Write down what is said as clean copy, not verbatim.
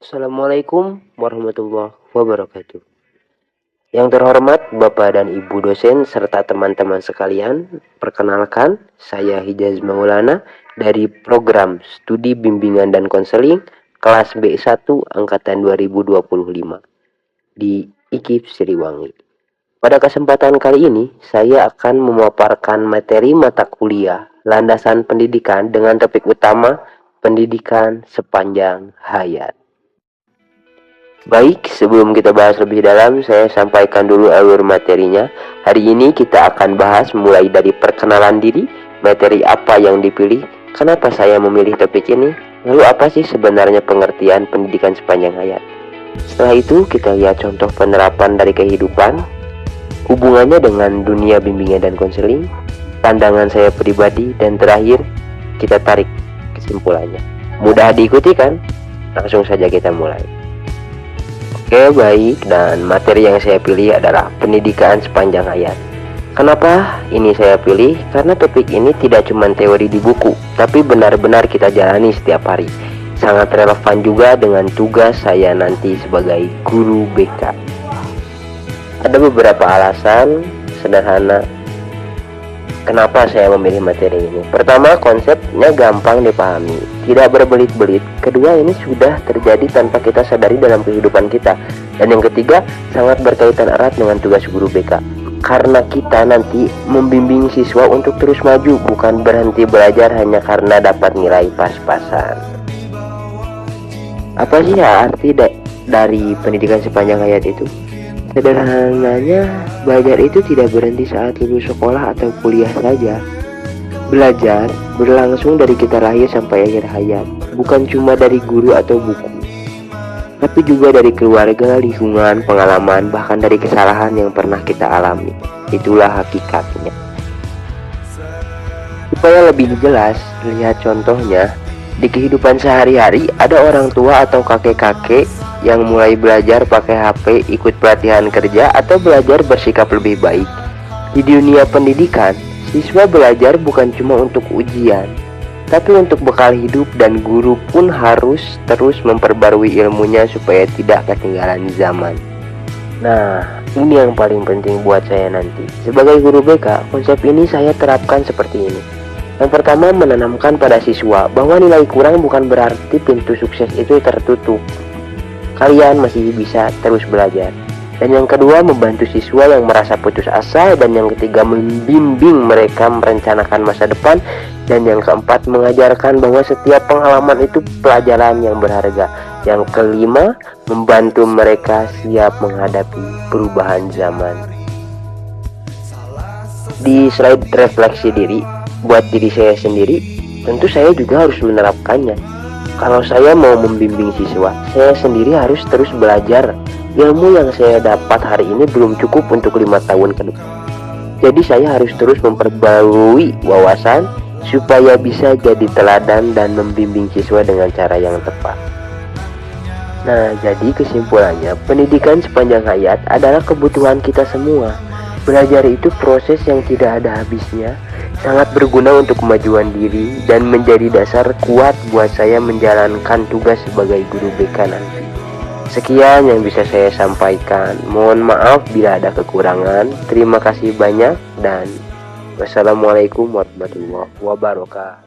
Assalamualaikum warahmatullahi wabarakatuh. Yang terhormat Bapak dan Ibu dosen serta teman-teman sekalian, perkenalkan saya Hijaz Maulana dari program Studi Bimbingan dan Konseling kelas B1 angkatan 2025 di IKIP Siliwangi. Pada kesempatan kali ini, saya akan memaparkan materi mata kuliah Landasan Pendidikan dengan topik utama Pendidikan Sepanjang Hayat. Baik, sebelum kita bahas lebih dalam, saya sampaikan dulu alur materinya. Hari ini kita akan bahas mulai dari perkenalan diri, materi apa yang dipilih, kenapa saya memilih topik ini, lalu apa sih sebenarnya pengertian pendidikan sepanjang hayat. Setelah itu, kita lihat contoh penerapan dari kehidupan, hubungannya dengan dunia bimbingan dan konseling, pandangan saya pribadi, dan terakhir, kita tarik kesimpulannya. Mudah diikuti kan? Langsung saja kita mulai. Oke, baik, dan materi yang saya pilih adalah pendidikan sepanjang hayat. Kenapa ini saya pilih? Karena topik ini tidak cuma teori di buku, tapi benar-benar kita jalani setiap hari. Sangat relevan juga dengan tugas saya nanti sebagai guru BK. Ada beberapa alasan sederhana kenapa saya memilih materi ini. Pertama, konsepnya gampang dipahami, tidak berbelit-belit. Kedua, ini sudah terjadi tanpa kita sadari dalam kehidupan kita. Dan yang ketiga, sangat berkaitan erat dengan tugas guru BK. Karena kita nanti membimbing siswa untuk terus maju, bukan berhenti belajar hanya karena dapat nilai pas-pasan. Apa sih arti dari pendidikan sepanjang hayat itu? Sederhananya, belajar itu tidak berhenti saat lulus sekolah atau kuliah saja. Belajar berlangsung dari kita lahir sampai akhir hayat, bukan cuma dari guru atau buku, tapi juga dari keluarga, lingkungan, pengalaman, bahkan dari kesalahan yang pernah kita alami. Itulah hakikatnya. Supaya lebih jelas, lihat contohnya. Di kehidupan sehari-hari, ada orang tua atau kakek-kakek yang mulai belajar pakai HP, ikut pelatihan kerja, atau belajar bersikap lebih baik. Di dunia pendidikan, siswa belajar bukan cuma untuk ujian, tapi untuk bekal hidup, dan guru pun harus terus memperbarui ilmunya supaya tidak ketinggalan zaman. Nah, ini yang paling penting buat saya nanti. Sebagai guru BK, konsep ini saya terapkan seperti ini. Yang pertama, menanamkan pada siswa bahwa nilai kurang bukan berarti pintu sukses itu tertutup. Kalian masih bisa terus belajar. Dan yang kedua, membantu siswa yang merasa putus asa. Dan yang ketiga, membimbing mereka merencanakan masa depan. Dan yang keempat, mengajarkan bahwa setiap pengalaman itu pelajaran yang berharga. Yang kelima, membantu mereka siap menghadapi perubahan zaman. Di slide refleksi diri, buat diri saya sendiri, tentu saya juga harus menerapkannya. Kalau saya mau membimbing siswa, saya sendiri harus terus belajar. Ilmu yang saya dapat hari ini belum cukup untuk 5 tahun ke depan. Jadi saya harus terus memperbarui wawasan supaya bisa jadi teladan dan membimbing siswa dengan cara yang tepat. Nah, jadi kesimpulannya, pendidikan sepanjang hayat adalah kebutuhan kita semua. Belajar itu proses yang tidak ada habisnya, sangat berguna untuk kemajuan diri, dan menjadi dasar kuat buat saya menjalankan tugas sebagai guru BK nanti. Sekian yang bisa saya sampaikan. Mohon maaf bila ada kekurangan. Terima kasih banyak dan wassalamualaikum warahmatullahi wabarakatuh.